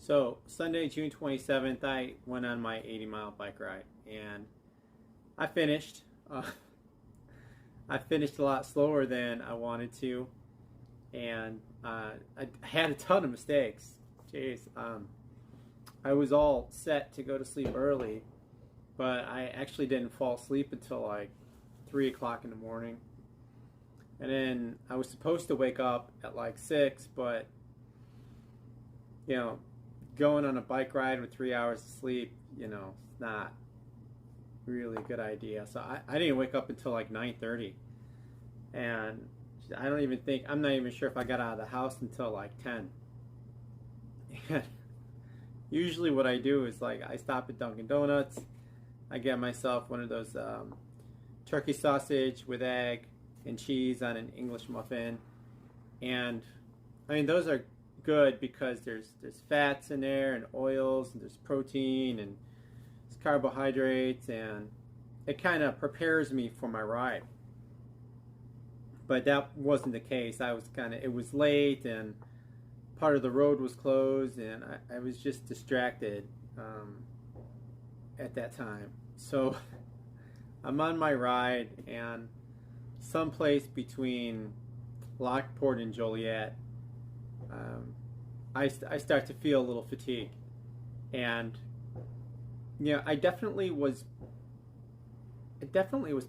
So Sunday, June 27th, I went on my 80-mile bike ride, and I finished. I finished a lot slower than I wanted to, and I had a ton of mistakes. Jeez, I was all set to go to sleep early, but I actually didn't fall asleep until like 3 o'clock in the morning, and then I was supposed to wake up at like 6, but you know, going on a bike ride with 3 hours of sleep, it's not really a good idea. So I didn't wake up until like 9:30, and I'm not even sure if I got out of the house until like 10. And usually what I do is like I stop at Dunkin' Donuts, I get myself one of those turkey sausage with egg and cheese on an English muffin, and I mean those are good because there's fats in there and oils and there's protein and there's carbohydrates, and it kind of prepares me for my ride. But that wasn't the case. It was late and part of the road was closed, and I was just distracted at that time. So I'm on my ride, and someplace between Lockport and Joliet, I start to feel a little fatigue, and I definitely was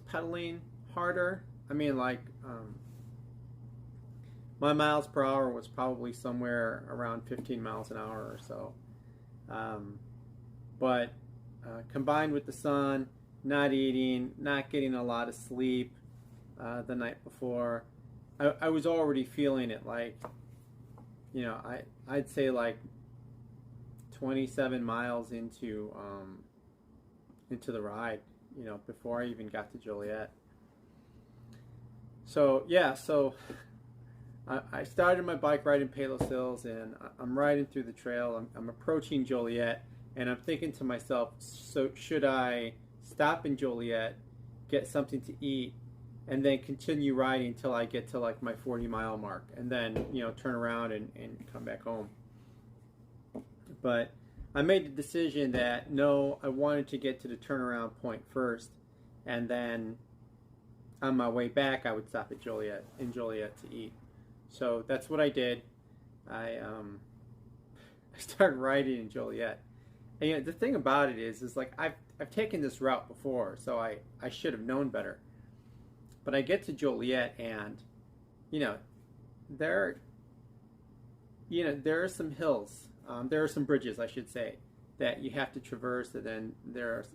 pedaling harder. I mean, like my miles per hour was probably somewhere around 15 miles an hour or so, but combined with the sun, not eating, not getting a lot of sleep the night before, I was already feeling it. Like, I'd say like 27 miles into the ride, before I even got to Joliet. So yeah, I started my bike ride in Palos Hills, and I'm riding through the trail. I'm approaching Joliet, and I'm thinking to myself, so should I stop in Joliet, get something to eat, and then continue riding until I get to like my 40-mile mark, and then turn around and come back home. But I made the decision that no, I wanted to get to the turnaround point first, and then on my way back I would stop at Joliet to eat. So that's what I did. I started riding in Joliet, and the thing about it is like I've taken this route before, so I should have known better. But I get to Joliet, and there are some hills, there are some bridges, I should say, that you have to traverse, and then there are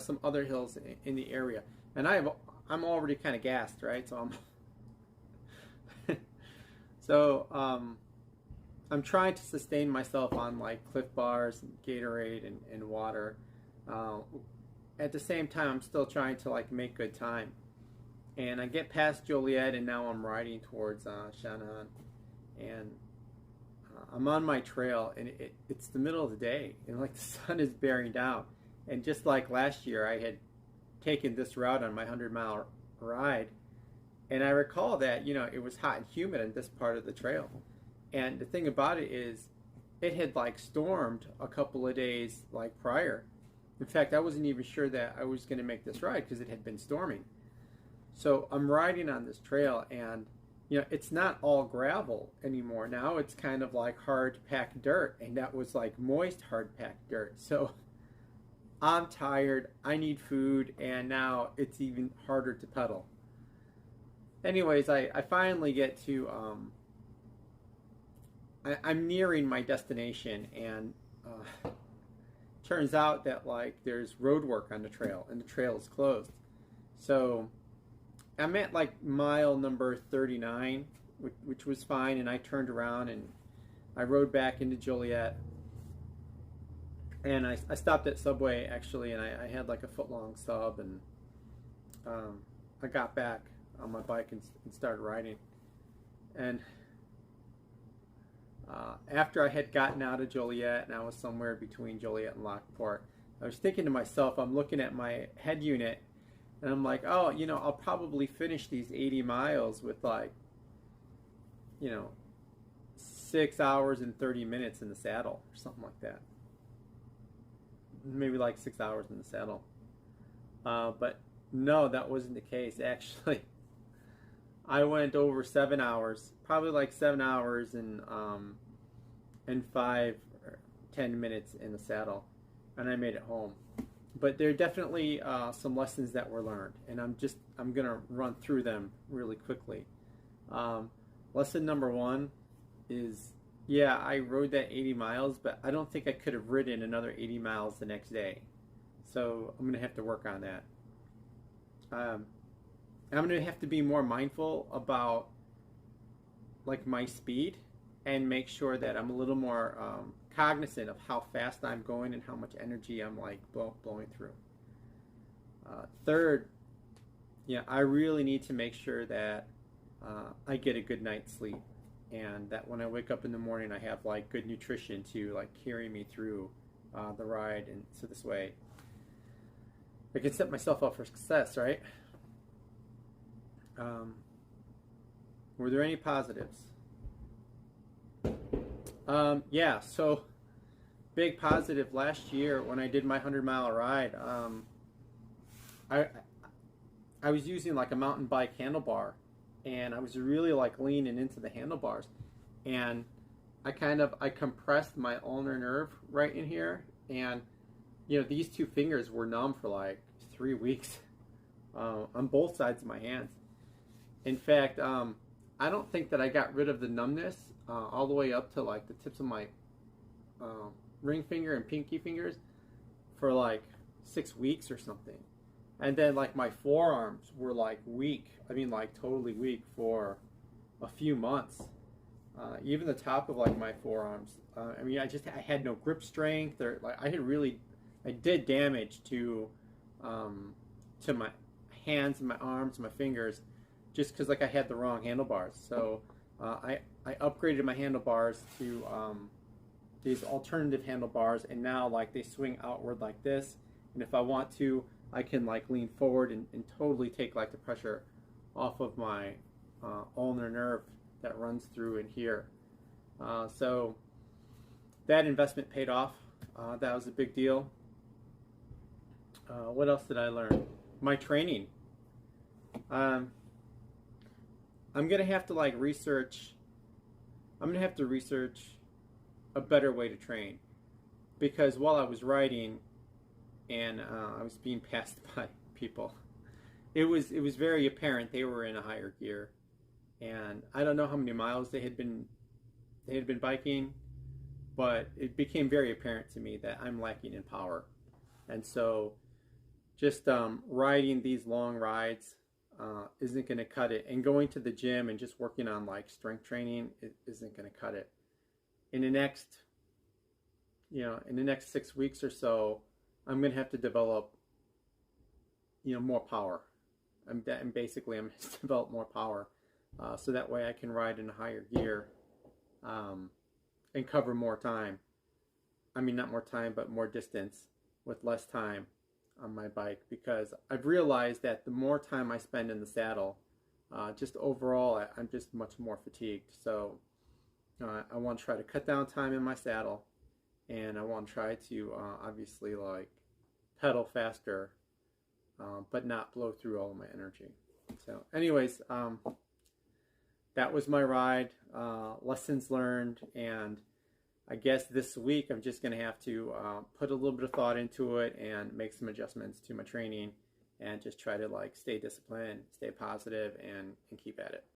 some other hills in the area, and I'm already kind of gassed, right? So I'm trying to sustain myself on like Cliff Bars, and Gatorade, and water. At the same time, I'm still trying to like make good time. And I get past Joliet, and now I'm riding towards Shannon, and I'm on my trail, and it's the middle of the day, and like the sun is bearing down. And just like last year, I had taken this route on my 100-mile ride, and I recall that it was hot and humid in this part of the trail. And the thing about it is, it had like stormed a couple of days like prior. In fact, I wasn't even sure that I was going to make this ride because it had been storming. So I'm riding on this trail, and it's not all gravel anymore. Now it's kind of like hard packed dirt, and that was like moist hard packed dirt. So I'm tired, I need food, and now it's even harder to pedal. Anyways, I finally get to I'm nearing my destination, and turns out that like there's road work on the trail, and the trail is closed. So I'm at like mile number 39, which was fine, and I turned around and I rode back into Joliet, and I stopped at Subway actually, and I had like a foot-long sub, and I got back on my bike and started riding. And after I had gotten out of Joliet, and I was somewhere between Joliet and Lockport, I was thinking to myself, I'm looking at my head unit, and I'm like, oh, I'll probably finish these 80 miles with like, 6 hours and 30 minutes in the saddle or something like that. Maybe like 6 hours in the saddle. But no, that wasn't the case. Actually, I went over 7 hours, probably like 7 hours and 5 or 10 minutes in the saddle, and I made it home. But there are definitely some lessons that were learned, and I'm gonna run through them really quickly. Lesson number one is, yeah, I rode that 80 miles, but I don't think I could have ridden another 80 miles the next day. So I'm gonna have to work on that. I'm gonna have to be more mindful about like my speed and make sure that I'm a little more cognizant of how fast I'm going and how much energy I'm like blowing through. Third, yeah, I really need to make sure that I get a good night's sleep, and that when I wake up in the morning, I have like good nutrition to like carry me through the ride, and so this way I can set myself up for success, right? Were there any positives? Yeah, so big positive last year when I did my 100-mile ride, I was using like a mountain bike handlebar, and I was really like leaning into the handlebars, and I compressed my ulnar nerve right in here, and these two fingers were numb for like 3 weeks on both sides of my hands. In fact, I don't think that I got rid of the numbness all the way up to like the tips of my ring finger and pinky fingers for like 6 weeks or something. And then like my forearms were like weak. I mean like totally weak for a few months. Even the top of like my forearms. I mean I had no grip strength, or like I did damage to my hands and my arms and my fingers, just because like I had the wrong handlebars. So I upgraded my handlebars to these alternative handlebars, and now like they swing outward like this, and if I want to, I can like lean forward and totally take like the pressure off of my ulnar nerve that runs through in here. So that investment paid off. That was a big deal. What else did I learn? My training. I'm gonna have to like research. I'm gonna have to research a better way to train, because while I was riding and I was being passed by people, it was very apparent they were in a higher gear, and I don't know how many miles they had been biking, but it became very apparent to me that I'm lacking in power, and so just riding these long rides isn't going to cut it, and going to the gym and just working on like strength training isn't going to cut it. In the next 6 weeks or so, I'm going to have to develop more power. I'm basically I'm going to develop more power, so that way I can ride in a higher gear and cover more time. I mean, not more time, but more distance with less time on my bike, because I've realized that the more time I spend in the saddle, just overall I'm just much more fatigued. So I want to try to cut down time in my saddle, and I want to try to obviously like pedal faster, but not blow through all of my energy. So anyways, that was my ride, lessons learned, and I guess this week I'm just going to have to put a little bit of thought into it and make some adjustments to my training, and just try to like stay disciplined, stay positive, and keep at it.